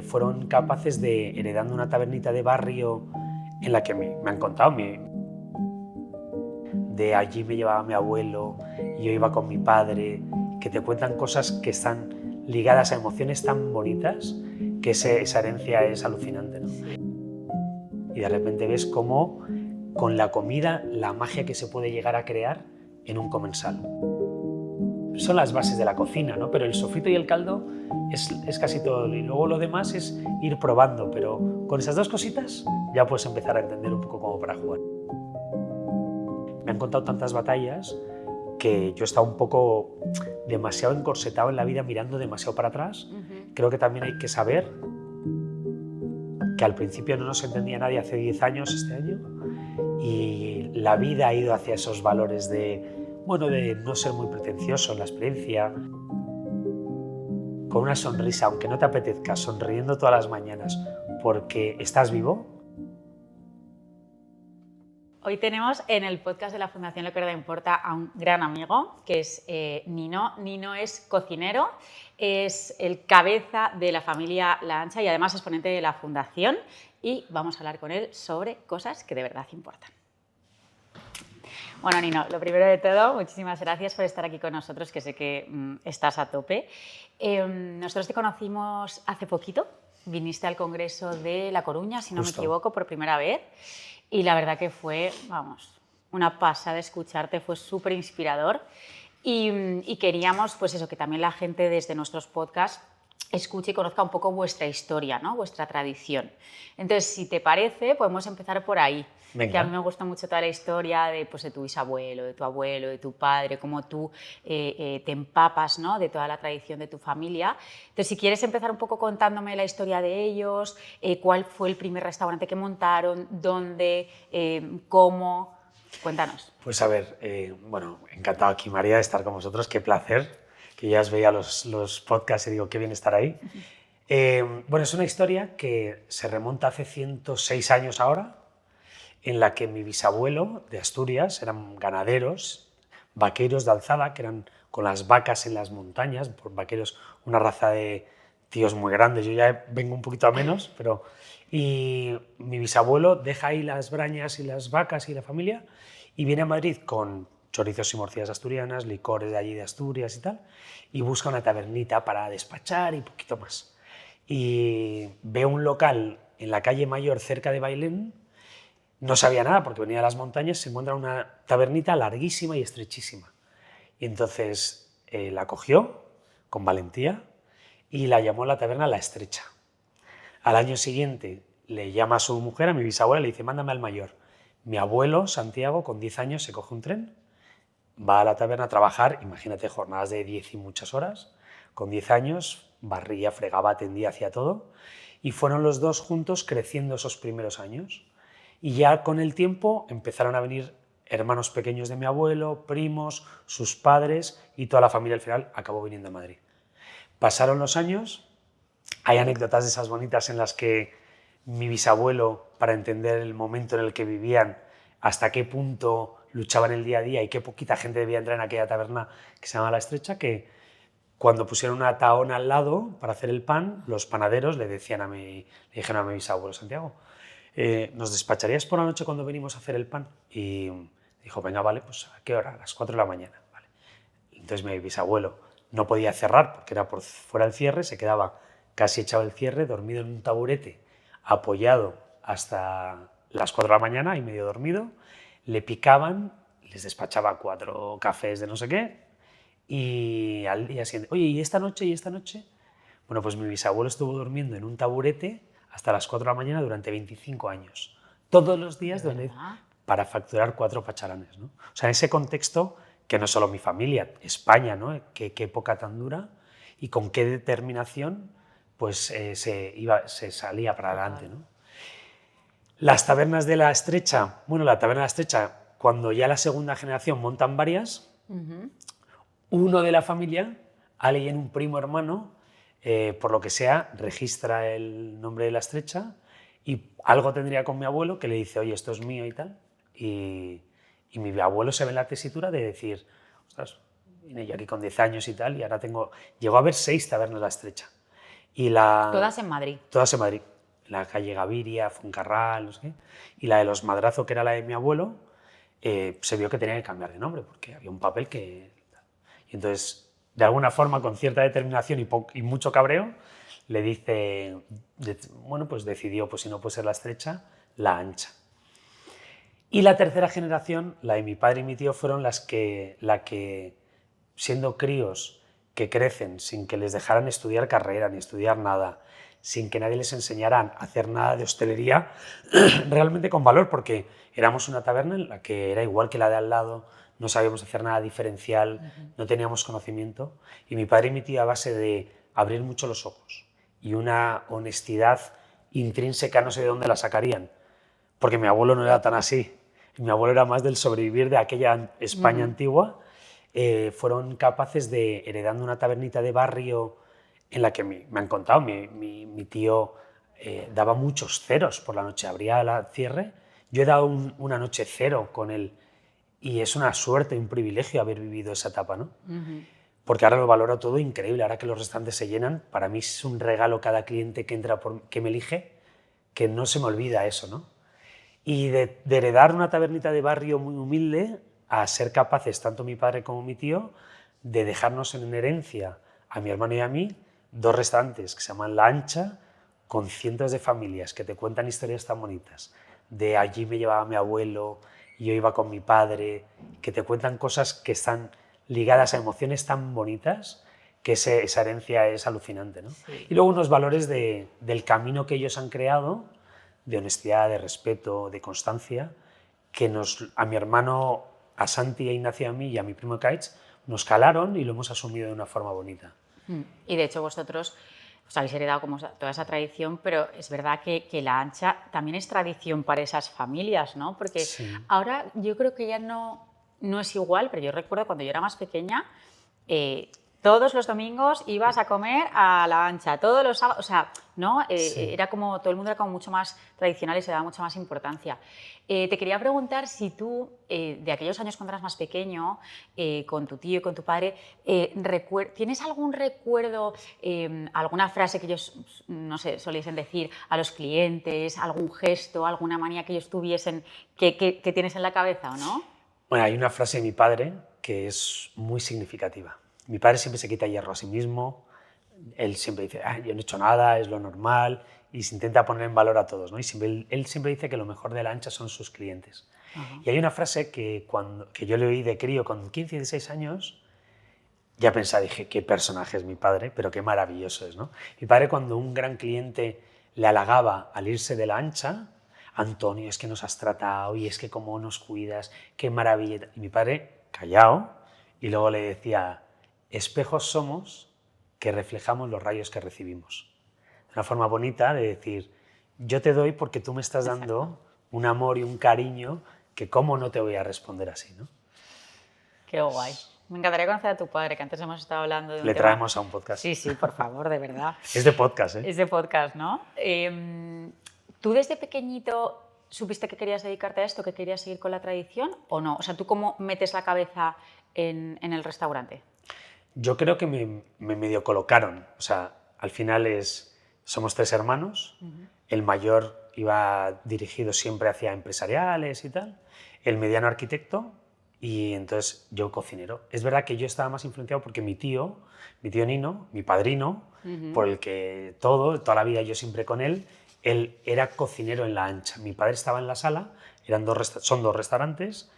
Fueron capaces de, heredando una tabernita de barrio en la que me han contado, de allí me llevaba mi abuelo, yo iba con mi padre, que te cuentan cosas que están ligadas a emociones tan bonitas que esa herencia es alucinante, ¿no? Y de repente ves cómo con la comida la magia que se puede llegar a crear en un comensal. Son las bases de la cocina, ¿no? Pero el sofrito y el caldo es casi todo, y luego lo demás es ir probando, pero con esas dos cositas ya puedes empezar a entender un poco cómo para jugar. Me han contado tantas batallas que yo he estado un poco demasiado encorsetado en la vida, mirando demasiado para atrás. Creo que también hay que saber que al principio no nos entendía nadie hace 10 años, este año, y la vida ha ido hacia esos valores de, bueno, de no ser muy pretencioso en la experiencia, con una sonrisa, aunque no te apetezca, sonriendo todas las mañanas porque estás vivo. Hoy tenemos en el podcast de la Fundación Lo que de verdad importa a un gran amigo, que es Nino. Nino es cocinero, es el cabeza de la familia La Ancha y además exponente de la Fundación, y vamos a hablar con él sobre cosas que de verdad importan. Bueno, Nino, lo primero de todo, muchísimas gracias por estar aquí con nosotros, que sé que estás a tope. Nosotros te conocimos hace poquito, viniste al Congreso de La Coruña, si no me equivoco, por primera vez. Y la verdad que fue, vamos, una pasada escucharte, fue súper inspirador. Y queríamos, pues eso, que también la gente desde nuestros podcasts escuche y conozca un poco vuestra historia, ¿no? Vuestra tradición. Entonces, si te parece, podemos empezar por ahí. Venga. Que a mí me gusta mucho toda la historia de, pues, de tu bisabuelo, de tu abuelo, de tu padre, cómo tú te empapas, ¿no? De toda la tradición de tu familia. Entonces, si quieres empezar un poco contándome la historia de ellos, cuál fue el primer restaurante que montaron, dónde, cómo... Cuéntanos. Pues a ver, bueno, encantado aquí, María, de estar con vosotros, qué placer, que ya os veía los podcasts y digo, qué bien estar ahí. Bueno, es una historia que se remonta hace 106 años ahora, en la que mi bisabuelo de Asturias, eran ganaderos, vaqueros de alzada, que eran con las vacas en las montañas, por vaqueros, una raza de tíos muy grandes, yo ya vengo un poquito a menos, pero... Y mi bisabuelo deja ahí las brañas y las vacas y la familia y viene a Madrid con chorizos y morcillas asturianas, licores de allí de Asturias y tal, y busca una tabernita para despachar y poquito más. Y ve un local en la calle Mayor, cerca de Bailén. No sabía nada porque venía de las montañas, se encuentra una tabernita larguísima y estrechísima. Y entonces la cogió con valentía y la llamó la taberna La Estrecha. Al año siguiente le llama a su mujer, a mi bisabuela, y le dice, mándame al mayor. Mi abuelo, Santiago, con 10 años, se coge un tren, va a la taberna a trabajar, imagínate, jornadas de 10 y muchas horas. Con 10 años, barría, fregaba, atendía, hacía todo. Y fueron los dos juntos creciendo esos primeros años. Y ya con el tiempo empezaron a venir hermanos pequeños de mi abuelo, primos, sus padres, y toda la familia al final acabó viniendo a Madrid. Pasaron los años, hay anécdotas de esas bonitas en las que mi bisabuelo, para entender el momento en el que vivían, hasta qué punto luchaban el día a día y qué poquita gente debía entrar en aquella taberna que se llama La Estrecha, que cuando pusieron una tahona al lado para hacer el pan, los panaderos le dijeron a mi bisabuelo, Santiago, ¿nos despacharías por la noche cuando venimos a hacer el pan? Y dijo, venga, vale, pues ¿a qué hora? A las 4 de la mañana. Vale. Entonces mi bisabuelo no podía cerrar porque era por fuera el cierre, se quedaba casi echado el cierre, dormido en un taburete, apoyado hasta las 4 de la mañana y medio dormido, le picaban, les despachaba 4 cafés de no sé qué, y al día siguiente, oye, ¿y esta noche? ¿Y esta noche? Bueno, pues mi bisabuelo estuvo durmiendo en un taburete hasta las 4 de la mañana durante 25 años. Todos los días para facturar 4 pacharanes, ¿no? O sea, en ese contexto, que no solo mi familia, España, ¿no? Qué época tan dura y con qué determinación pues, se salía para adelante, ¿no? Las tabernas de La Estrecha, bueno, la taberna de La Estrecha, cuando ya la segunda generación montan varias, uno de la familia, alguien, un primo hermano, por lo que sea, registra el nombre de La Estrecha y algo tendría con mi abuelo que le dice, oye, esto es mío y tal. Y mi abuelo se ve en la tesitura de decir, ostras, vine yo aquí con 10 años y tal, y ahora tengo... Llegó a haber 6 tabernas La Estrecha. Todas en Madrid. Todas en Madrid. La calle Gaviria, Fuencarral, no sé qué. Y la de los Madrazo, que era la de mi abuelo, se vio que tenía que cambiar de nombre, porque había un papel que... Y entonces, de alguna forma, con cierta determinación y mucho cabreo, le dice, bueno, pues decidió, pues si no puede ser la estrecha, la ancha. Y la tercera generación, la de mi padre y mi tío, fueron la que, siendo críos que crecen sin que les dejaran estudiar carrera ni estudiar nada, sin que nadie les enseñara a hacer nada de hostelería, realmente con valor, porque éramos una taberna en la que era igual que la de al lado, no sabíamos hacer nada diferencial, no teníamos conocimiento, y mi padre y mi tío, a base de abrir mucho los ojos y una honestidad intrínseca, no sé de dónde la sacarían, porque mi abuelo no era tan así, mi abuelo era más del sobrevivir de aquella España antigua, fueron capaces de, heredando una tabernita de barrio en la que me han contado, mi tío daba muchos ceros por la noche, abría la cierre, yo he dado una noche cero con él y es una suerte, un privilegio haber vivido esa etapa, ¿no? Porque ahora lo valoro todo increíble, ahora que los restaurantes se llenan, para mí es un regalo cada cliente que entra, que me elige, que no se me olvida eso, ¿no? Y de heredar una tabernita de barrio muy humilde a ser capaces, tanto mi padre como mi tío, de dejarnos en herencia a mi hermano y a mí 2 restaurantes que se llaman La Ancha, con cientos de familias que te cuentan historias tan bonitas. De allí me llevaba mi abuelo, y yo iba con mi padre, que te cuentan cosas que están ligadas a emociones tan bonitas que esa herencia es alucinante, ¿no? Sí. Y luego unos valores del camino que ellos han creado, de honestidad, de respeto, de constancia, que a mi hermano, a Santi, a Ignacio, a mí y a mi primo Kaitz, nos calaron y lo hemos asumido de una forma bonita. Y de hecho vosotros os habéis heredado como toda esa tradición, pero es verdad que la ancha también es tradición para esas familias, ¿no? Porque sí. Ahora yo creo que ya no es igual, pero yo recuerdo cuando yo era más pequeña, todos los domingos ibas a comer a la ancha, todos los sábados, o sea, ¿no? Sí. Era como, todo el mundo era como mucho más tradicional y se daba mucha más importancia. Te quería preguntar si tú, de aquellos años cuando eras más pequeño, con tu tío y con tu padre, ¿tienes algún recuerdo, alguna frase que ellos, no sé, soliesen decir a los clientes, algún gesto, alguna manía que ellos tuviesen que tienes en la cabeza o no? Bueno, hay una frase de mi padre que es muy significativa. Mi padre siempre se quita hierro a sí mismo, él siempre dice, yo no he hecho nada, es lo normal, y se intenta poner en valor a todos, ¿no? Y él siempre dice que lo mejor de la ancha son sus clientes. Y hay una frase que yo le oí de crío con 15, 16 años, ya pensaba, dije, qué personaje es mi padre, pero qué maravilloso es, ¿no? Mi padre, cuando un gran cliente le halagaba al irse de la ancha, Antonio, es que nos has tratado y es que cómo nos cuidas, qué maravilla. Y mi padre, callado, y luego le decía, espejos somos que reflejamos los rayos que recibimos. Una forma bonita de decir, yo te doy porque tú me estás dando un amor y un cariño que cómo no te voy a responder así, ¿no? Qué guay. Me encantaría conocer a tu padre, que antes hemos estado hablando de un Le tema... traemos a un podcast. Sí, sí, por favor, de verdad. Es de podcast, ¿eh? Es de podcast, ¿no? ¿Tú desde pequeñito supiste que querías dedicarte a esto, que querías seguir con la tradición o no? O sea, ¿tú cómo metes la cabeza en el restaurante? Yo creo que me medio colocaron. O sea, al final somos 3 hermanos. El mayor iba dirigido siempre hacia empresariales y tal. El mediano arquitecto y entonces yo cocinero. Es verdad que yo estaba más influenciado porque mi tío Nino, mi padrino, por el que toda la vida yo siempre con él era cocinero en La Ancha. Mi padre estaba en la sala, son 2 restaurantes,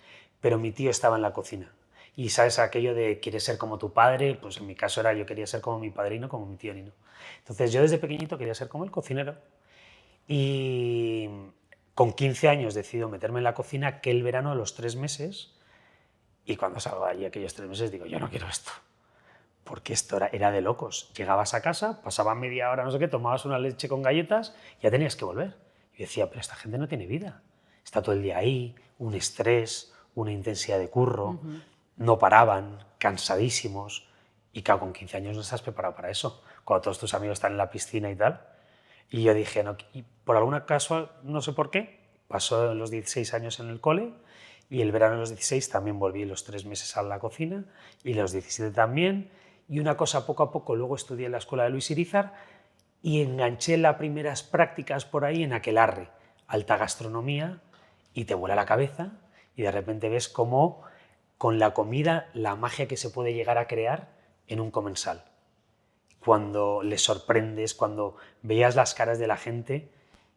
pero mi tío estaba en la cocina. Y sabes aquello de quieres ser como tu padre, pues en mi caso era yo quería ser como mi padrino, como mi tío Nino. Entonces yo desde pequeñito quería ser como el cocinero. Y con 15 años decido meterme en la cocina aquel verano a los 3 meses y cuando salgo de allí aquellos 3 meses digo, yo no quiero esto. Porque esto era de locos. Llegabas a casa, pasaba media hora, no sé qué, tomabas una leche con galletas y ya tenías que volver. Y decía, pero esta gente no tiene vida. Está todo el día ahí, un estrés, una intensidad de curro, no paraban, cansadísimos. Y claro, con 15 años no estás preparado para eso, cuando todos tus amigos están en la piscina y tal. Y yo dije, no, y por algún caso, no sé por qué, pasó los 16 años en el cole y el verano de los 16 también volví los 3 meses a la cocina y los 17 también. Y una cosa poco a poco, luego estudié en la escuela de Luis Irizar y enganché las primeras prácticas por ahí en aquelarre, alta gastronomía, y te vuela la cabeza y de repente ves cómo con la comida la magia que se puede llegar a crear en un comensal. Cuando les sorprendes, cuando veías las caras de la gente,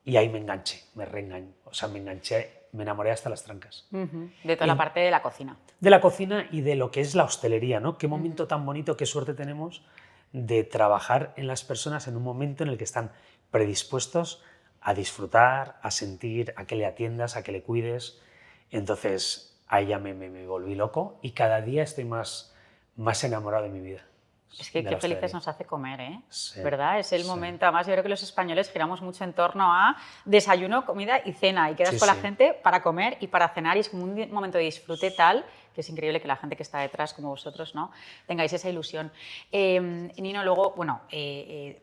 y ahí me enganché, me enganché, me enamoré hasta las trancas. De toda la parte de la cocina. De la cocina y de lo que es la hostelería, ¿no? Qué momento tan bonito, qué suerte tenemos de trabajar en las personas en un momento en el que están predispuestos a disfrutar, a sentir, a que le atiendas, a que le cuides. Entonces, ahí ya me volví loco y cada día estoy más enamorado de mi vida. Es que qué felices nos hace comer, ¿eh? Sí, ¿Verdad? Es el momento. Además, yo creo que los españoles giramos mucho en torno a desayuno, comida y cena. Y quedas con la gente para comer y para cenar. Y es como un momento de disfrute tal que es increíble que la gente que está detrás, como vosotros, ¿no?, tengáis esa ilusión. Nino, luego, bueno,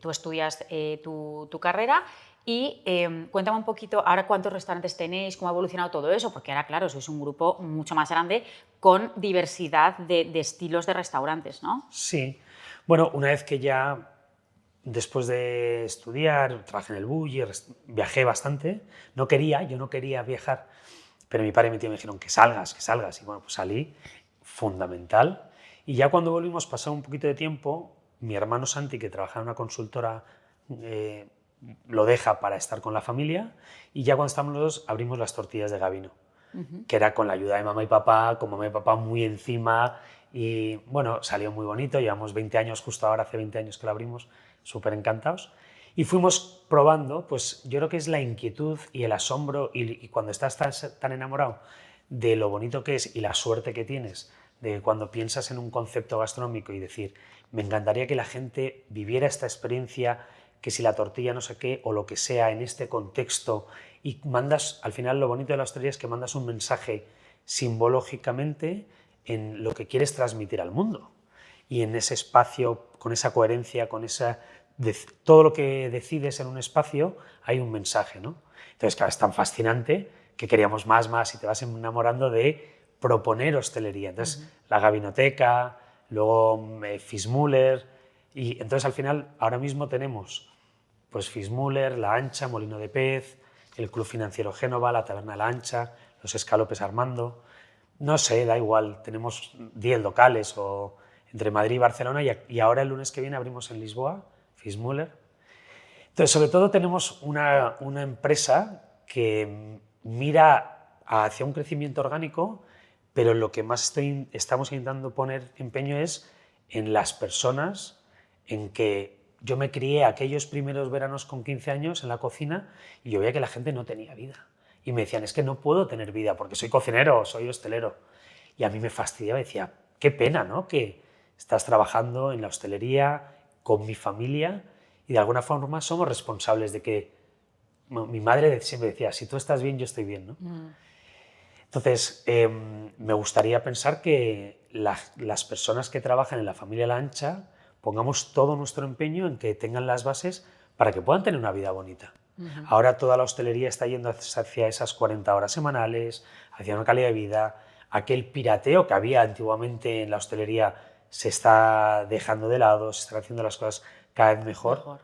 tú estudias tu carrera. Y cuéntame un poquito, ahora cuántos restaurantes tenéis, cómo ha evolucionado todo eso, porque ahora, claro, sois un grupo mucho más grande con diversidad de estilos de restaurantes, ¿no? Sí. Bueno, una vez que ya, después de estudiar, trabajé en el Bulli, viajé bastante. Yo no quería viajar, pero mi padre y mi tío me dijeron que salgas. Y bueno, pues salí, fundamental. Y ya cuando volvimos, pasado un poquito de tiempo, mi hermano Santi, que trabajaba en una consultora, lo deja para estar con la familia, y ya cuando estamos los dos abrimos las tortillas de Gabino, que era con la ayuda de mamá y papá, con mamá y papá muy encima, y bueno, salió muy bonito. Llevamos 20 años, justo ahora hace 20 años que lo abrimos, súper encantados. Y fuimos probando, pues yo creo que es la inquietud y el asombro, y cuando estás tan enamorado de lo bonito que es y la suerte que tienes de cuando piensas en un concepto gastronómico y decir, me encantaría que la gente viviera esta experiencia, que si la tortilla no sé qué o lo que sea en este contexto, y mandas, al final lo bonito de la hostelería es que mandas un mensaje simbológicamente en lo que quieres transmitir al mundo, y en ese espacio, con esa coherencia, con esa, todo lo que decides en un espacio hay un mensaje, ¿no? Entonces, claro, es tan fascinante que queríamos más y te vas enamorando de proponer hostelería. Entonces, la Gabinoteca, luego Fischmüller, y entonces al final ahora mismo tenemos pues Fischmüller, La Ancha, Molino de Pez, el Club Financiero Génova, la Taberna La Ancha, los Escalopes Armando. No sé, da igual, tenemos 10 locales o entre Madrid y Barcelona, y ahora el lunes que viene abrimos en Lisboa, Fischmüller. Entonces, sobre todo tenemos una empresa que mira hacia un crecimiento orgánico, pero lo que más estamos intentando poner empeño es en las personas, en que yo me crié aquellos primeros veranos con 15 años en la cocina y yo veía que la gente no tenía vida. Y me decían, es que no puedo tener vida porque soy cocinero, soy hostelero. Y a mí me fastidiaba, decía, qué pena, ¿no?, que estás trabajando en la hostelería con mi familia y de alguna forma somos responsables de que... Mi madre siempre decía, si tú estás bien, yo estoy bien, ¿no? Entonces, me gustaría pensar que las personas que trabajan en la familia La Ancha pongamos todo nuestro empeño en que tengan las bases para que puedan tener una vida bonita. Ahora toda la hostelería está yendo hacia esas 40 horas semanales, hacia una calidad de vida. Aquel pirateo que había antiguamente en la hostelería se está dejando de lado, se están haciendo las cosas cada vez mejor.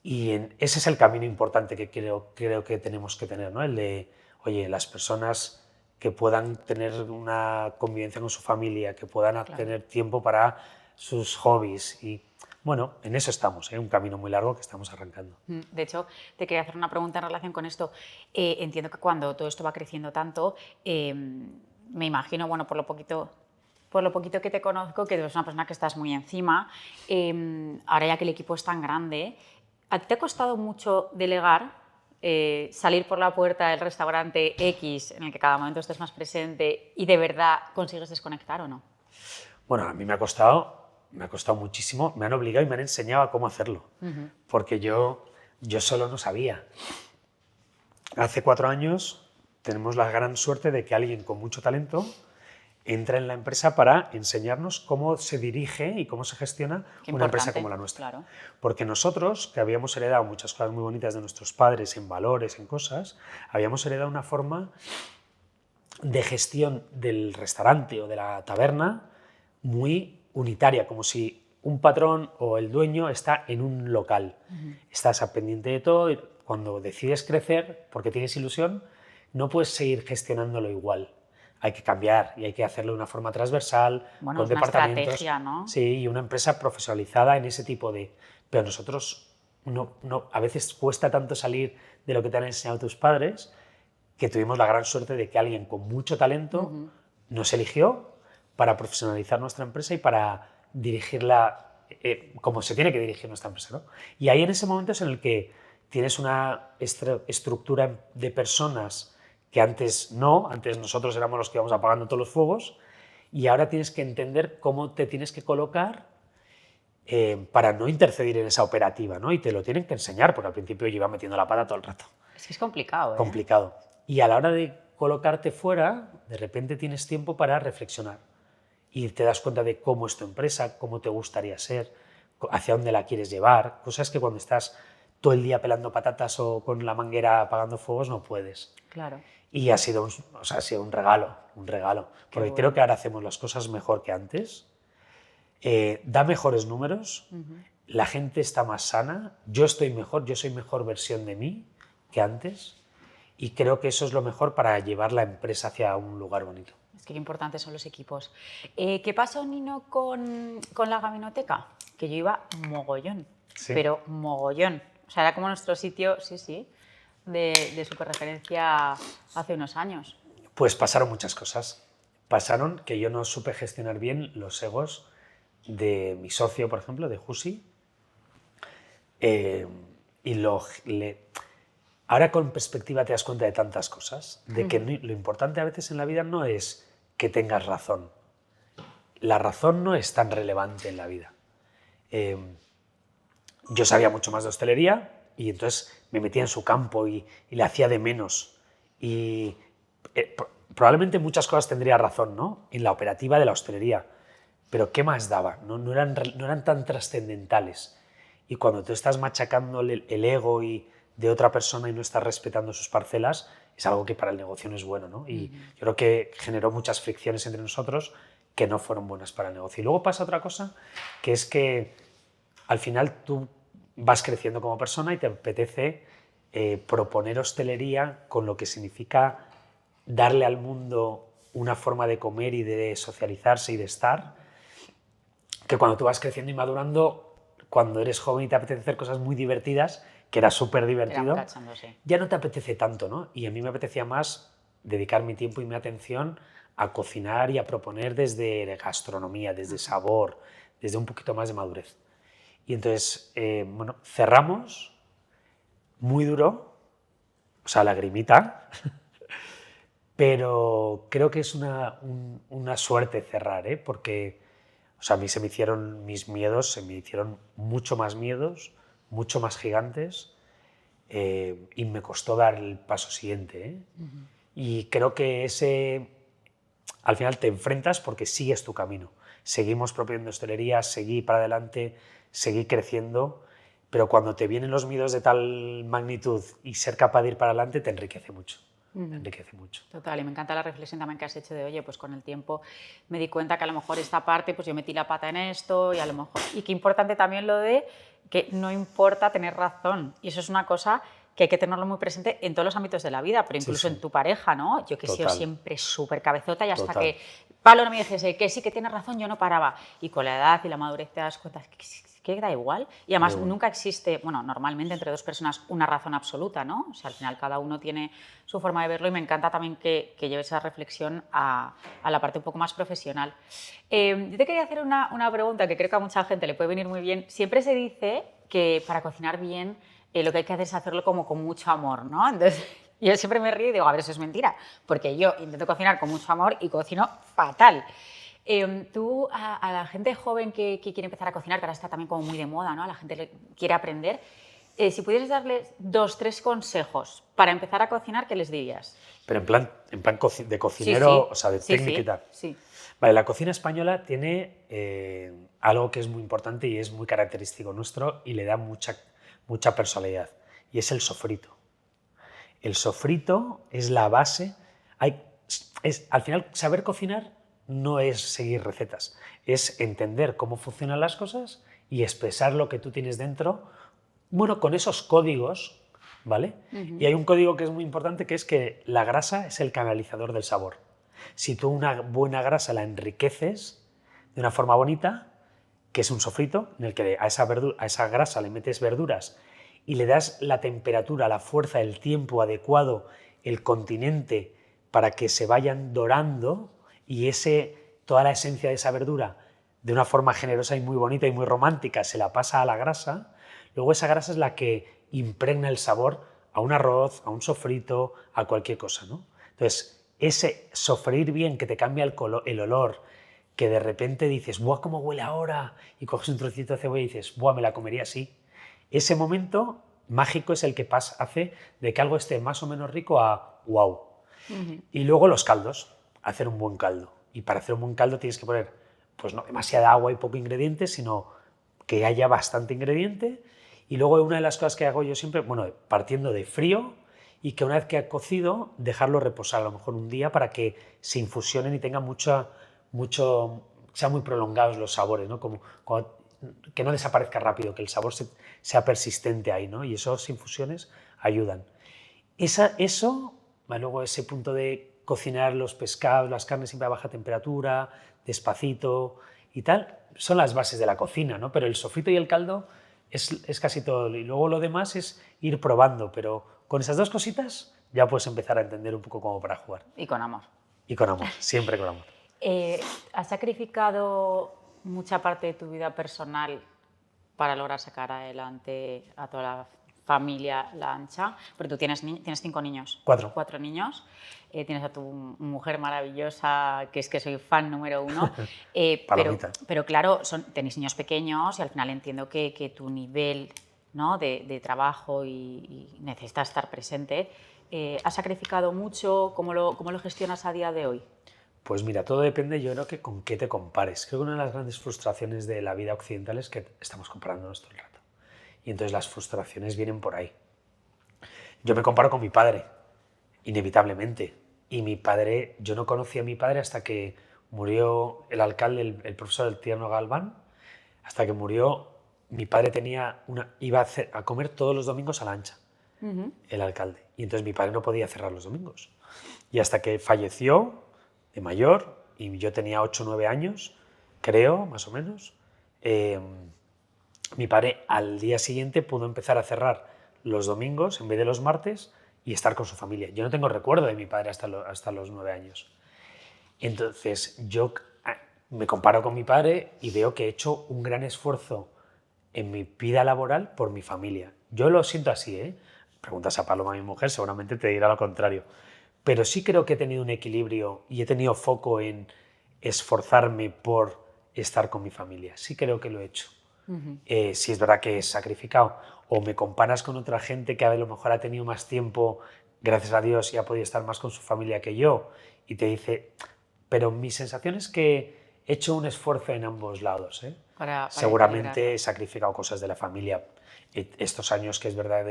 Y ese es el camino importante que creo que tenemos que tener, ¿no? El de, oye, las personas que puedan tener una convivencia con su familia, que puedan tener tiempo para sus hobbies. Y bueno, en eso estamos, un camino muy largo que estamos arrancando. De hecho, te quería hacer una pregunta en relación con esto. Entiendo que cuando todo esto va creciendo tanto, me imagino, bueno, por lo poquito que te conozco, que eres una persona que estás muy encima. Ahora ya que el equipo es tan grande, ¿a ti te ha costado mucho delegar, salir por la puerta del restaurante X en el que cada momento estés más presente y de verdad consigues desconectar o no? Bueno, a mí me ha costado muchísimo. Me han obligado y me han enseñado a cómo hacerlo, porque yo solo no sabía. Hace 4 años tenemos la gran suerte de que alguien con mucho talento entra en la empresa para enseñarnos cómo se dirige y cómo se gestiona una empresa como la nuestra. Claro. Porque nosotros, que habíamos heredado muchas cosas muy bonitas de nuestros padres, en valores, en cosas, habíamos heredado una forma de gestión del restaurante o de la taberna muy unitaria, como si un patrón o el dueño está en un local. Estás al pendiente de todo y cuando decides crecer, porque tienes ilusión, no puedes seguir gestionándolo igual. Hay que cambiar y hay que hacerlo de una forma transversal, Bueno, con es una departamentos. estrategia, ¿no? Sí, y una empresa profesionalizada en ese tipo de... Pero nosotros, a veces cuesta tanto salir de lo que te han enseñado tus padres, que tuvimos la gran suerte de que alguien con mucho talento nos eligió para profesionalizar nuestra empresa y para dirigirla como se tiene que dirigir nuestra empresa, ¿no? Y ahí en ese momento es en el que tienes una estructura de personas que antes no, antes nosotros éramos los que íbamos apagando todos los fuegos, y ahora tienes que entender cómo te tienes que colocar para no intercedir en esa operativa, ¿no? Y te lo tienen que enseñar, porque al principio yo iba metiendo la pata todo el rato. Es que es complicado, ¿eh? Complicado. Y a la hora de colocarte fuera, de repente tienes tiempo para reflexionar y te das cuenta de cómo es tu empresa, cómo te gustaría ser, hacia dónde la quieres llevar, cosas que cuando estás todo el día pelando patatas o con la manguera apagando fuegos no puedes. Claro. Y ha sido un regalo, porque bueno. creo que ahora hacemos las cosas mejor que antes, da mejores números, la gente está más sana, yo estoy mejor, yo soy mejor versión de mí que antes, y creo que eso es lo mejor para llevar la empresa hacia un lugar bonito. Es que qué importantes son los equipos. ¿Qué pasó, Nino, con la Gabinoteca? Que yo iba mogollón, ¿Sí? Pero mogollón. O sea, era como nuestro sitio, sí, de superreferencia hace unos años. Pues pasaron muchas cosas. Pasaron que yo no supe gestionar bien los egos de mi socio, por ejemplo, de Jusi. Ahora con perspectiva te das cuenta de tantas cosas, de que lo importante a veces en la vida no es que tengas razón. La razón no es tan relevante en la vida. Yo sabía mucho más de hostelería y entonces me metía en su campo y le hacía de menos. Y probablemente muchas cosas tendría razón, ¿no? En la operativa de la hostelería. Pero ¿qué más daba? No eran tan trascendentales. Y cuando tú estás machacando el ego de otra persona y no estás respetando sus parcelas, es algo que para el negocio no es bueno, ¿no? Y yo creo que generó muchas fricciones entre nosotros que no fueron buenas para el negocio. Y luego pasa otra cosa, que es que al final tú vas creciendo como persona y te apetece proponer hostelería con lo que significa darle al mundo una forma de comer y de socializarse y de estar, que cuando tú vas creciendo y madurando, cuando eres joven y te apetece hacer cosas muy divertidas, que era súper divertido, ya no te apetece tanto, ¿no? Y a mí me apetecía más dedicar mi tiempo y mi atención a cocinar y a proponer desde gastronomía, desde sabor, desde un poquito más de madurez. Y entonces, bueno, cerramos muy duro, o sea, lagrimita, pero creo que es una suerte cerrar, porque o sea, a mí mis miedos se me hicieron mucho más miedos, mucho más gigantes, y me costó dar el paso siguiente. Y creo que al final te enfrentas porque sigues tu camino. Seguimos proponiendo hostelería, seguí para adelante, seguí creciendo, pero cuando te vienen los miedos de tal magnitud y ser capaz de ir para adelante te enriquece mucho. Te enriquece mucho. Total, y me encanta la reflexión también que has hecho de, oye, pues con el tiempo me di cuenta que a lo mejor esta parte, pues yo metí la pata en esto y a lo mejor... Y qué importante también lo de que no importa tener razón. Y eso es una cosa que hay que tenerlo muy presente en todos los ámbitos de la vida, pero incluso en tu pareja, ¿no? Yo que he sido siempre súper cabezota y hasta que Pablo no me dijese que sí, que tienes razón, yo no paraba. Y con la edad y la madurez te das cuenta que da igual. Y además nunca existe, bueno, normalmente entre dos personas una razón absoluta, ¿no? O sea, al final cada uno tiene su forma de verlo y me encanta también que lleves esa reflexión a la parte un poco más profesional. Yo te quería hacer una pregunta que creo que a mucha gente le puede venir muy bien. Siempre se dice que para cocinar bien lo que hay que hacer es hacerlo como con mucho amor, ¿no? Entonces, yo siempre me río y digo, a ver, eso es mentira, porque yo intento cocinar con mucho amor y cocino fatal. Tú, a la gente joven que quiere empezar a cocinar, que ahora está también como muy de moda, ¿no? A la gente que quiere aprender, si pudieras darles 2, 3 consejos para empezar a cocinar, ¿qué les dirías? Pero en plan de cocinero, sí. O sea, de técnica y tal. Sí. Vale, la cocina española tiene algo que es muy importante y es muy característico nuestro y le da mucha personalidad, y es el sofrito. El sofrito es la base. Al final, saber cocinar no es seguir recetas, es entender cómo funcionan las cosas y expresar lo que tú tienes dentro, bueno, con esos códigos, ¿vale? Y hay un código que es muy importante, que es que la grasa es el canalizador del sabor. Si tú una buena grasa la enriqueces de una forma bonita, que es un sofrito, en el que a esa grasa le metes verduras y le das la temperatura, la fuerza, el tiempo adecuado, el continente para que se vayan dorando y toda la esencia de esa verdura de una forma generosa y muy bonita y muy romántica se la pasa a la grasa, luego esa grasa es la que impregna el sabor a un arroz, a un sofrito, a cualquier cosa, ¿no? Entonces, ese sofreír bien que te cambia el olor, que de repente dices, ¡buah, cómo huele ahora! Y coges un trocito de cebolla y dices, ¡buah, me la comería así! Ese momento mágico es el que hace de que algo esté más o menos rico a ¡wow! Y luego los caldos, hacer un buen caldo. Y para hacer un buen caldo tienes que poner, pues no demasiada agua y poco ingrediente, sino que haya bastante ingrediente. Y luego una de las cosas que hago yo siempre, bueno, partiendo de frío, y que una vez que ha cocido, dejarlo reposar a lo mejor un día para que se infusionen y tengan sean muy prolongados los sabores, ¿no? Que no desaparezca rápido, que el sabor sea persistente ahí, ¿no? Y esas infusiones ayudan. Eso, luego ese punto de cocinar los pescados, las carnes siempre a baja temperatura, despacito y tal, son las bases de la cocina, ¿no? Pero el sofrito y el caldo es casi todo. Y luego lo demás es ir probando, pero con esas dos cositas ya puedes empezar a entender un poco cómo para jugar. Y con amor. Y con amor, siempre con amor. ¿Has sacrificado mucha parte de tu vida personal para lograr sacar adelante a toda la familia Lancha? Porque tú tienes 5 niños. 4. 4 niños. Tienes a tu mujer maravillosa, que es que soy fan número 1. Pero claro, tenéis niños pequeños y al final entiendo que tu nivel, ¿no?, de trabajo y necesitas estar presente. ¿Has sacrificado mucho? ¿Cómo lo gestionas a día de hoy? Pues mira, todo depende, yo creo que con qué te compares. Creo que una de las grandes frustraciones de la vida occidental es que estamos comparándonos todo el rato. Y entonces las frustraciones vienen por ahí. Yo me comparo con mi padre, inevitablemente. Y mi padre, yo no conocí a mi padre hasta que murió el alcalde, el profesor del Tierno Galván. Hasta que murió, mi padre iba a comer todos los domingos a la Ancha, el alcalde. Y entonces mi padre no podía cerrar los domingos. Y hasta que falleció de mayor, y yo tenía 8 o 9 años, creo, más o menos, mi padre al día siguiente pudo empezar a cerrar los domingos en vez de los martes y estar con su familia. Yo no tengo recuerdo de mi padre hasta los 9 años. Entonces yo me comparo con mi padre y veo que he hecho un gran esfuerzo en mi vida laboral por mi familia. Yo lo siento así, ¿eh? Preguntas a Paloma, mi mujer, seguramente te dirá lo contrario. Pero sí creo que he tenido un equilibrio y he tenido foco en esforzarme por estar con mi familia. Sí creo que lo he hecho. Sí es verdad que he sacrificado. O me comparas con otra gente que a lo mejor ha tenido más tiempo, gracias a Dios, y ha podido estar más con su familia que yo. Y te dice... Pero mi sensación es que he hecho un esfuerzo en ambos lados, ¿eh? Seguramente he sacrificado cosas de la familia. Estos años, que es verdad,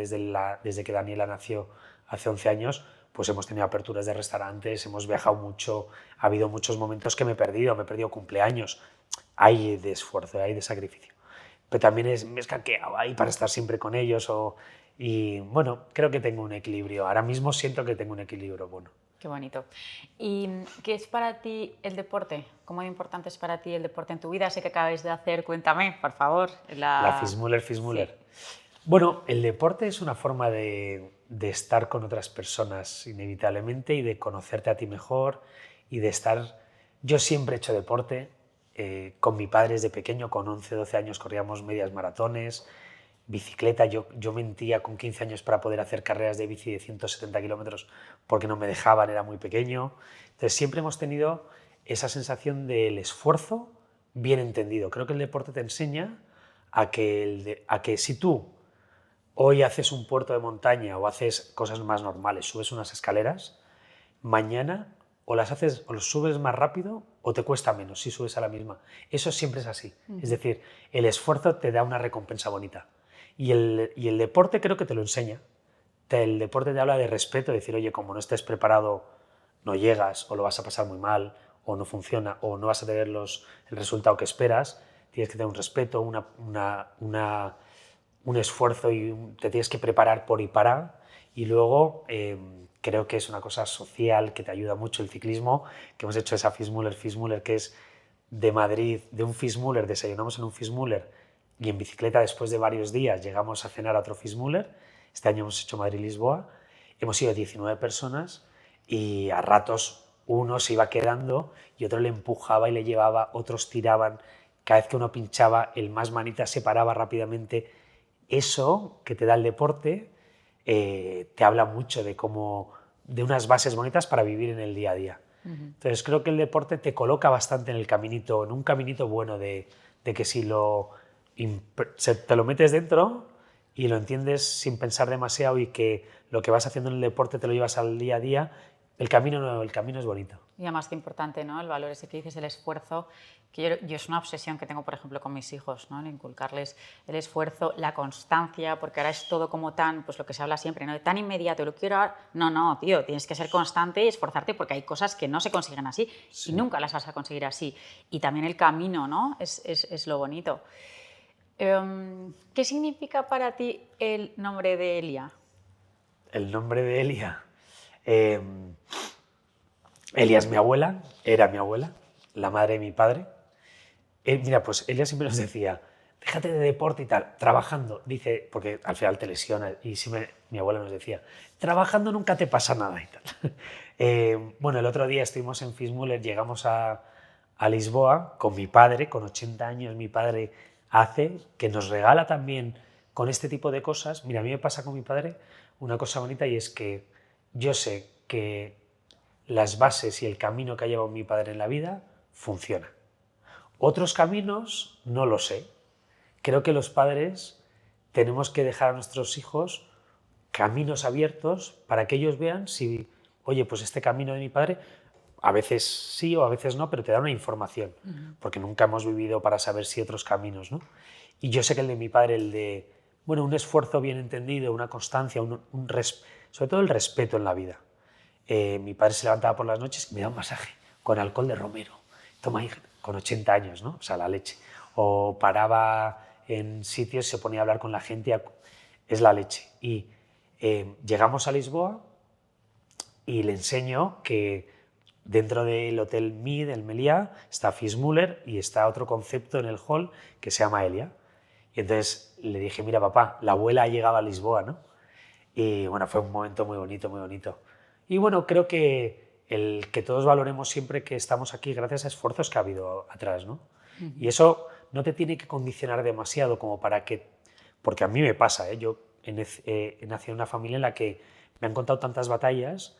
desde que Daniela nació hace 11 años, pues hemos tenido aperturas de restaurantes, hemos viajado mucho, ha habido muchos momentos que me he perdido cumpleaños. Hay de esfuerzo, hay de sacrificio. Pero también me he escaqueado ahí para estar siempre con ellos. Y bueno, creo que tengo un equilibrio. Ahora mismo siento que tengo un equilibrio bueno. Qué bonito. ¿Y qué es para ti el deporte? ¿Cómo de importante es para ti el deporte en tu vida? Sé que acabáis de hacer, cuéntame, por favor. La Fitzmüller. Sí. Bueno, el deporte es una forma de estar con otras personas inevitablemente y de conocerte a ti mejor y de estar... Yo siempre he hecho deporte. Con mi padre desde pequeño, con 11, 12 años corríamos medias maratones, bicicleta. Yo mentía con 15 años para poder hacer carreras de bici de 170 kilómetros porque no me dejaban, era muy pequeño. Entonces siempre hemos tenido esa sensación del esfuerzo bien entendido. Creo que el deporte te enseña a que si tú hoy haces un puerto de montaña o haces cosas más normales, subes unas escaleras, mañana o los subes más rápido o te cuesta menos si subes a la misma. Eso siempre es así. Es decir, el esfuerzo te da una recompensa bonita. Y el deporte creo que te lo enseña. El deporte te habla de respeto, de decir, oye, como no estés preparado, no llegas o lo vas a pasar muy mal o no funciona o no vas a tener el resultado que esperas, tienes que tener un respeto, un esfuerzo y te tienes que preparar por y para. Y luego creo que es una cosa social que te ayuda mucho el ciclismo, que hemos hecho esa Fitzmüller, que es de Madrid, de un Fitzmüller, desayunamos en un Fitzmüller y en bicicleta después de varios días llegamos a cenar a otro Fitzmüller. Este año hemos hecho Madrid-Lisboa, hemos ido 19 personas y a ratos uno se iba quedando y otro le empujaba y le llevaba, otros tiraban. Cada vez que uno pinchaba, el más manita se paraba rápidamente. Eso que te da el deporte te habla mucho de unas bases bonitas para vivir en el día a día. Entonces creo que el deporte te coloca bastante en un caminito bueno de que si te lo metes dentro y lo entiendes sin pensar demasiado y que lo que vas haciendo en el deporte te lo llevas al día a día, el camino es bonito. Y además que importante, ¿no? El valor ese que dices, el esfuerzo, que yo es una obsesión que tengo, por ejemplo, con mis hijos, ¿no? El inculcarles el esfuerzo, la constancia, porque ahora es todo como tan, pues lo que se habla siempre, ¿no? De tan inmediato, lo quiero ahora. No, tío, tienes que ser constante y esforzarte porque hay cosas que no se consiguen así y nunca las vas a conseguir así. Y también el camino, ¿no? Es lo bonito. ¿Qué significa para ti el nombre de Elia? El nombre de Elia. Elia es mi abuela, era mi abuela, la madre de mi padre. Mira, pues Elia siempre nos decía, déjate de deporte y tal, trabajando, dice, porque al final te lesiona, y siempre mi abuela nos decía, trabajando nunca te pasa nada y tal. Bueno, el otro día estuvimos en Fitzmüller, llegamos a Lisboa con mi padre, con 80 años mi padre hace, que nos regala también con este tipo de cosas. Mira, a mí me pasa con mi padre una cosa bonita y es que yo sé que las bases y el camino que ha llevado mi padre en la vida funciona. Otros caminos no lo sé. Creo que los padres tenemos que dejar a nuestros hijos caminos abiertos para que ellos vean si, oye, pues este camino de mi padre, a veces sí o a veces no, pero te da una información, porque nunca hemos vivido para saber si otros caminos, ¿no? Y yo sé que el de mi padre, el de, bueno, un esfuerzo bien entendido, una constancia, sobre todo el respeto en la vida. Mi padre se levantaba por las noches y me daba un masaje con alcohol de romero. Toma, hija, con 80 años, ¿no? O sea, la leche. O paraba en sitios, se ponía a hablar con la gente, es la leche. Y llegamos a Lisboa y le enseño que dentro del Hotel Mid, el Meliá, está Fitzmüller y está otro concepto en el hall que se llama Elia. Y entonces le dije, mira papá, la abuela ha llegado a Lisboa, ¿no? Y bueno, fue un momento muy bonito, muy bonito. Y bueno, creo que el que todos valoremos siempre que estamos aquí gracias a esfuerzos que ha habido atrás, ¿no? Y eso no te tiene que condicionar demasiado como para que... Porque a mí me pasa, ¿eh? Yo he nacido en una familia en la que me han contado tantas batallas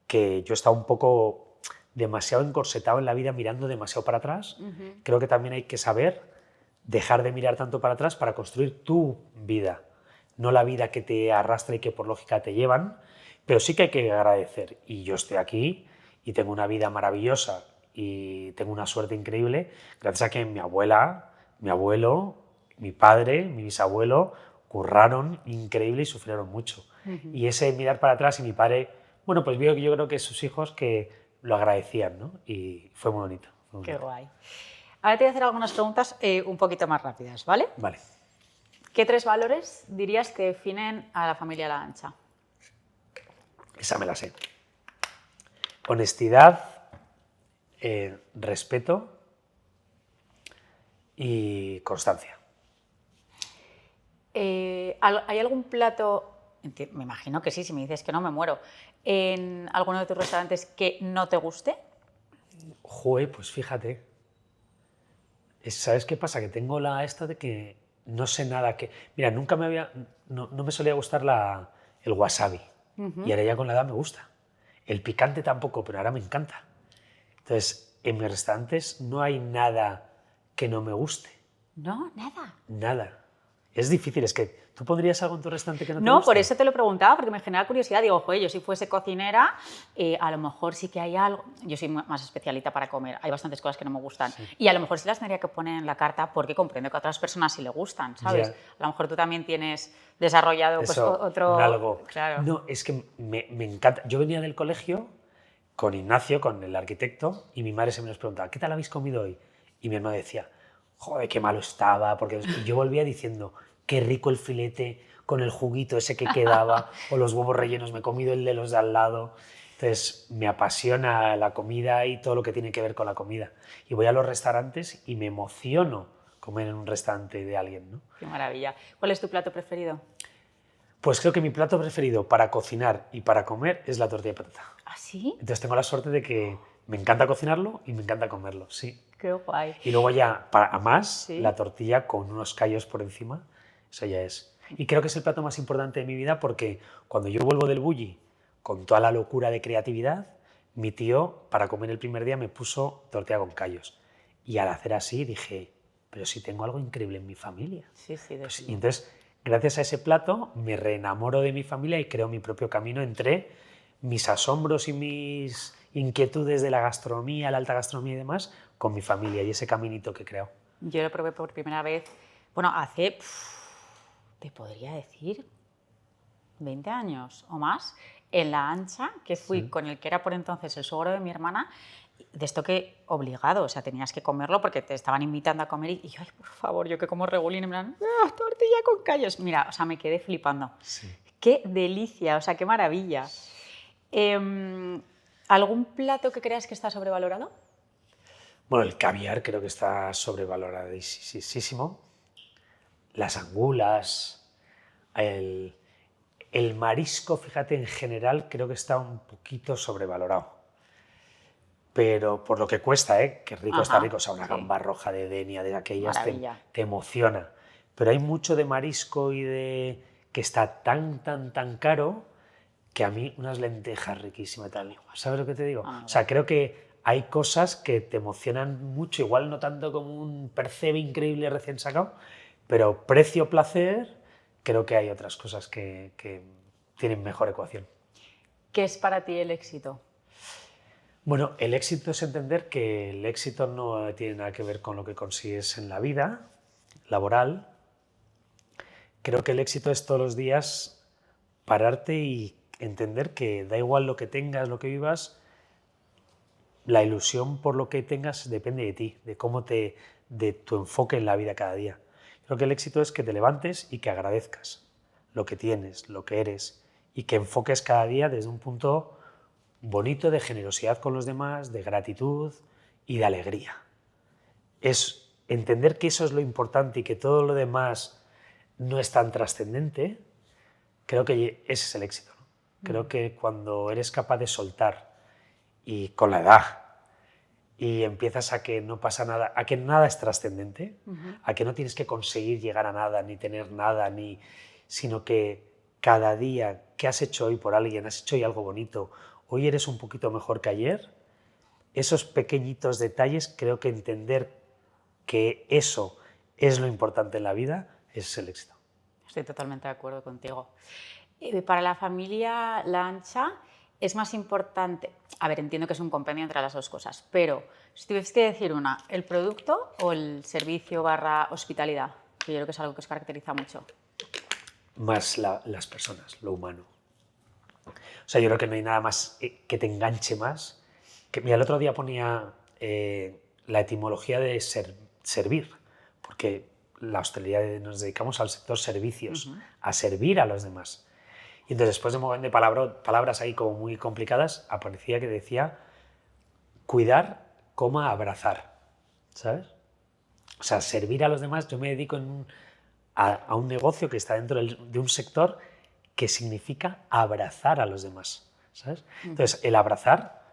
que yo he estado un poco demasiado encorsetado en la vida, mirando demasiado para atrás. Creo que también hay que saber dejar de mirar tanto para atrás para construir tu vida, no la vida que te arrastra y que por lógica te llevan, pero sí que hay que agradecer. Y yo estoy aquí y tengo una vida maravillosa y tengo una suerte increíble gracias a que mi abuela, mi abuelo, mi padre, mi bisabuelo curraron increíble y sufrieron mucho. Y ese mirar para atrás y mi padre, bueno, pues yo creo que sus hijos que lo agradecían, ¿no? Y fue muy bonito. Qué guay. Ahora te voy a hacer algunas preguntas un poquito más rápidas, ¿vale? Vale. ¿Qué 3 valores dirías que definen a la familia La Ancha? Esa me la sé. Honestidad, respeto y constancia. ¿Hay algún plato, me imagino que sí, si me dices que no me muero, en alguno de tus restaurantes que no te guste? Joder, pues fíjate. ¿Sabes qué pasa? Que tengo esta de que no sé nada que... Mira, nunca no me solía gustar el wasabi. Y ahora ya con la edad me gusta. El picante tampoco, pero ahora me encanta. Entonces, en mis restaurantes no hay nada que no me guste. No, nada. Nada. Es difícil, es que ¿tú pondrías algo en tu restaurante que no te guste? No, por eso te lo preguntaba, porque me genera curiosidad. Digo, joder, yo si fuese cocinera, a lo mejor sí que hay algo... Yo soy más especialita para comer, hay bastantes cosas que no me gustan. Sí. Y a lo mejor sí las tendría que poner en la carta porque comprendo que a otras personas sí le gustan, ¿sabes? Yeah. A lo mejor tú también tienes desarrollado pues, otro... Algo. Claro. No, es que me encanta. Yo venía del colegio con Ignacio, con el arquitecto, y mi madre se me nos preguntaba, ¿qué tal habéis comido hoy? Y mi hermano decía, joder, qué malo estaba, porque y yo volvía diciendo, qué rico el filete con el juguito ese que quedaba, o los huevos rellenos, me he comido el de los de al lado. Entonces, me apasiona la comida y todo lo que tiene que ver con la comida. Y voy a los restaurantes y me emociono comer en un restaurante de alguien, ¿no? Qué maravilla. ¿Cuál es tu plato preferido? Pues creo que mi plato preferido para cocinar y para comer es la tortilla de patata. ¿Ah, sí? Entonces tengo la suerte de que me encanta cocinarlo y me encanta comerlo, sí. Qué guay. Y luego ya, para más, ¿Sí? la tortilla con unos callos por encima, eso ya es. Y creo que es el plato más importante de mi vida porque cuando yo vuelvo del bulli con toda la locura de creatividad, mi tío para comer el primer día me puso tortilla con callos. Y al hacer así dije, pero si tengo algo increíble en mi familia. Sí, sí, Pues, y definitivamente. entonces, gracias a ese plato, me reenamoro de mi familia y creo mi propio camino entre mis asombros y mis inquietudes de la gastronomía, la alta gastronomía y demás, con mi familia y ese caminito que he creado. Yo lo probé por primera vez, bueno, hace, te podría decir, 20 años o más, en La Ancha, que fui con el que era por entonces el suegro de mi hermana, de esto que obligado, o sea, tenías que comerlo porque te estaban invitando a comer y yo, ay, por favor, yo que como regulín, en plan, tortilla con callos. Mira, o sea, me quedé flipando. Sí. Qué delicia, o sea, qué maravilla. ¿Algún plato que creas que está sobrevalorado? Bueno, el caviar creo que está sobrevaloradísimo. Las angulas, el marisco, fíjate, en general creo que está un poquito sobrevalorado. Pero por lo que cuesta, ¿eh? Que rico está rico. O sea, una gamba roja de Denia, de aquellas, te emociona. Pero hay mucho de marisco y de que está tan caro que a mí unas lentejas riquísimas y tal. ¿Sabes lo que te digo? O sea, creo que hay cosas que te emocionan mucho, igual no tanto como un percebe increíble recién sacado, pero precio-placer, creo que hay otras cosas que tienen mejor ecuación. ¿Qué es para ti el éxito? Bueno, el éxito es entender que el éxito no tiene nada que ver con lo que consigues en la vida laboral. Creo que el éxito es todos los días pararte y entender que da igual lo que tengas, lo que vivas, la ilusión por lo que tengas depende de ti, de tu enfoque en la vida cada día. Creo que el éxito es que te levantes y que agradezcas lo que tienes, lo que eres, y que enfoques cada día desde un punto bonito de generosidad con los demás, de gratitud y de alegría. Es entender que eso es lo importante y que todo lo demás no es tan trascendente. Creo que ese es el éxito, ¿no? Creo que cuando eres capaz de soltar y con la edad y empiezas a que no pasa nada, a que nada es trascendente, a que no tienes que conseguir llegar a nada, ni tener nada, sino que cada día que has hecho hoy por alguien, has hecho hoy algo bonito, hoy eres un poquito mejor que ayer, esos pequeñitos detalles, creo que entender que eso es lo importante en la vida, es el éxito. Estoy totalmente de acuerdo contigo. Para la familia La Ancha es más importante, a ver, entiendo que es un compendio entre las dos cosas, pero si tuvieses que decir una, ¿el producto o el servicio / hospitalidad? Que yo creo que es algo que os caracteriza mucho. Más las personas, lo humano. O sea, yo creo que no hay nada más que te enganche más. Mira, el otro día ponía la etimología de servir, porque la hostelería nos dedicamos al sector servicios, a servir a los demás. Y entonces, después de un montón de palabras ahí como muy complicadas, aparecía que decía cuidar, abrazar, ¿sabes? O sea, servir a los demás, yo me dedico a un negocio que está dentro de un sector que significa abrazar a los demás, ¿sabes? Entonces, el abrazar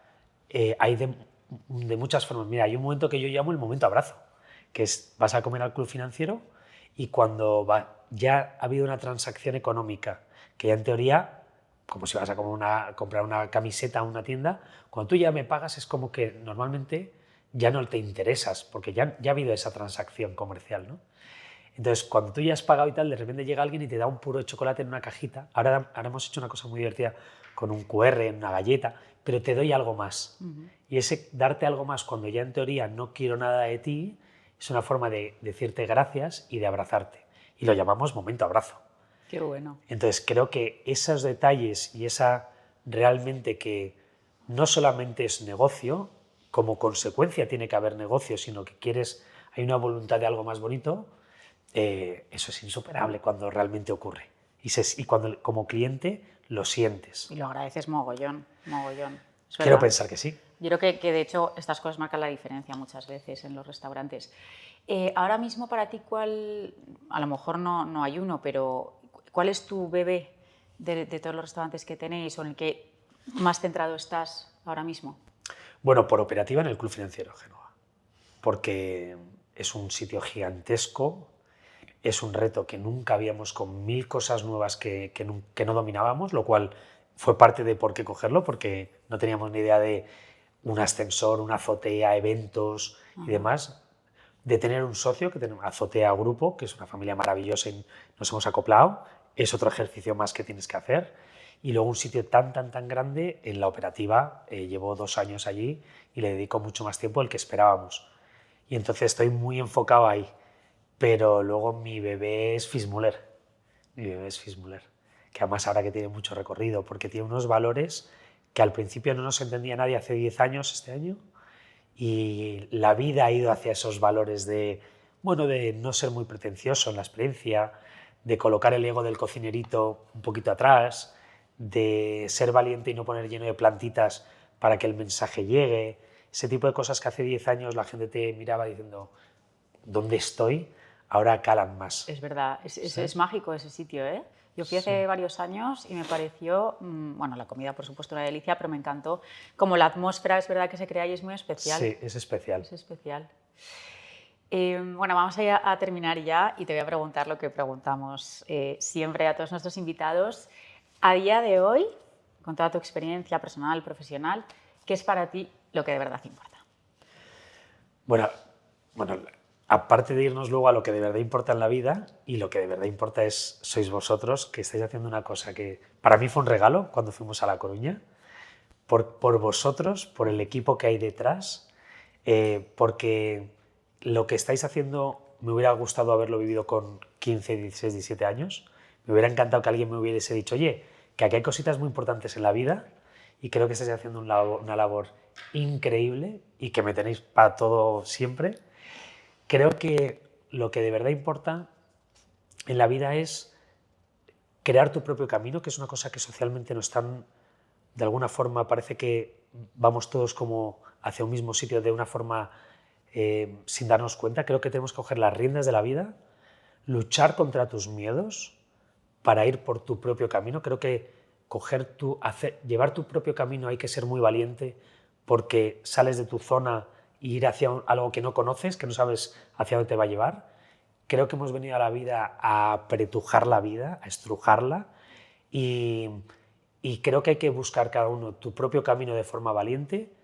hay de muchas formas. Mira, hay un momento que yo llamo el momento abrazo, que es vas a comer al club financiero y cuando ya ha habido una transacción económica, que ya en teoría, como si vas a comprar una camiseta a una tienda, cuando tú ya me pagas es como que normalmente ya no te interesas, porque ya ha habido esa transacción comercial, ¿no? Entonces, cuando tú ya has pagado y tal, de repente llega alguien y te da un puro de chocolate en una cajita. Ahora hemos hecho una cosa muy divertida con un QR en una galleta, pero te doy algo más. Y ese darte algo más cuando ya en teoría no quiero nada de ti es una forma de decirte gracias y de abrazarte. Y lo llamamos momento abrazo. Qué bueno. Entonces, creo que esos detalles y esa realmente que no solamente es negocio, como consecuencia tiene que haber negocio, sino que hay una voluntad de algo más bonito, eso es insuperable cuando realmente ocurre. Y cuando como cliente lo sientes. Y lo agradeces mogollón, mogollón. Quiero pensar que sí. Yo creo que de hecho estas cosas marcan la diferencia muchas veces en los restaurantes. Ahora mismo para ti, a lo mejor no hay uno, pero ¿cuál es tu bebé de todos los restaurantes que tenéis o en el que más centrado estás ahora mismo? Bueno, por operativa en el Club Financiero Génova, porque es un sitio gigantesco, es un reto que nunca habíamos, con 1000 cosas nuevas que no dominábamos, lo cual fue parte de por qué cogerlo, porque no teníamos ni idea de un ascensor, una azotea, eventos y demás. De tener un socio, que tenemos Azotea Grupo, que es una familia maravillosa y nos hemos acoplado, es otro ejercicio más que tienes que hacer. Y luego un sitio tan grande, en la operativa, llevo 2 años allí y le dedico mucho más tiempo del que esperábamos. Y entonces estoy muy enfocado ahí. Pero luego mi bebé es Fitzmüller. Mi bebé es Fitzmüller, que además ahora que tiene mucho recorrido, porque tiene unos valores que al principio no nos entendía nadie hace 10 años este año, y la vida ha ido hacia esos valores de no ser muy pretencioso en la experiencia, de colocar el ego del cocinerito un poquito atrás, de ser valiente y no poner lleno de plantitas para que el mensaje llegue, ese tipo de cosas que hace 10 años la gente te miraba diciendo ¿dónde estoy? Ahora calan más. Es verdad, es mágico ese sitio, ¿eh? Yo fui hace varios años y me pareció, la comida por supuesto una delicia, pero me encantó como la atmósfera, es verdad que se crea y es muy especial. Sí, es especial. Es especial. Vamos a terminar ya y te voy a preguntar lo que preguntamos siempre a todos nuestros invitados. A día de hoy, con toda tu experiencia personal, profesional, ¿qué es para ti lo que de verdad importa? Bueno, aparte de irnos luego a lo que de verdad importa en la vida, y lo que de verdad importa sois vosotros, que estáis haciendo una cosa que para mí fue un regalo cuando fuimos a La Coruña, por vosotros, por el equipo que hay detrás, porque lo que estáis haciendo me hubiera gustado haberlo vivido con 15, 16, 17 años. Me hubiera encantado que alguien me hubiese dicho, oye, que aquí hay cositas muy importantes en la vida y creo que estáis haciendo una labor increíble y que me tenéis para todo siempre. Creo que lo que de verdad importa en la vida es crear tu propio camino, que es una cosa que socialmente no están, de alguna forma parece que vamos todos como hacia un mismo sitio de una forma sin darnos cuenta. Creo que tenemos que coger las riendas de la vida, luchar contra tus miedos para ir por tu propio camino. Creo que llevar tu propio camino hay que ser muy valiente, porque sales de tu zona e ir hacia algo que no conoces, que no sabes hacia dónde te va a llevar. Creo que hemos venido a la vida a apretujar la vida, a estrujarla, y creo que hay que buscar cada uno tu propio camino de forma valiente,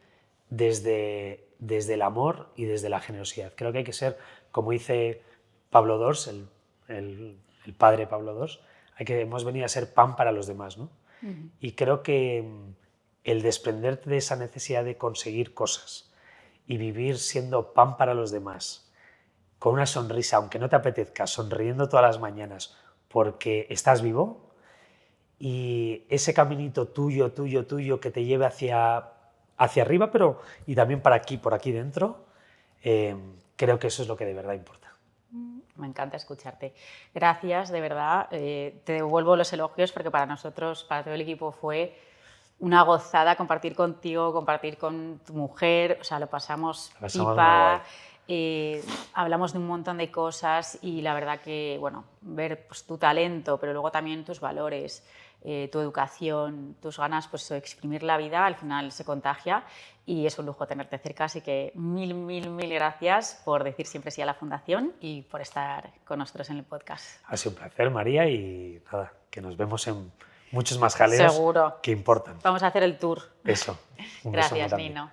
desde el amor y desde la generosidad. Creo que hay que ser, como dice Pablo Dors, el padre Pablo Dors, hemos venido a ser pan para los demás, ¿no? Uh-huh. Y creo que el desprenderte de esa necesidad de conseguir cosas y vivir siendo pan para los demás, con una sonrisa, aunque no te apetezca, sonriendo todas las mañanas porque estás vivo, y ese caminito tuyo que te lleve hacia arriba, y también por aquí dentro, creo que eso es lo que de verdad importa. Me encanta escucharte. Gracias, de verdad. Te devuelvo los elogios porque para nosotros, para todo el equipo, fue una gozada compartir contigo, compartir con tu mujer. O sea, lo pasamos pipa. Hablamos de un montón de cosas y la verdad que, ver pues, tu talento, pero luego también tus valores, tu educación, tus ganas pues, de exprimir la vida, al final se contagia y es un lujo tenerte cerca. Así que mil gracias por decir siempre sí a la Fundación y por estar con nosotros en el podcast. Ha sido un placer, María, y nada, que nos vemos en muchos más jaleos. Seguro. Que importan. Vamos a hacer el tour. Eso. Gracias, Nino.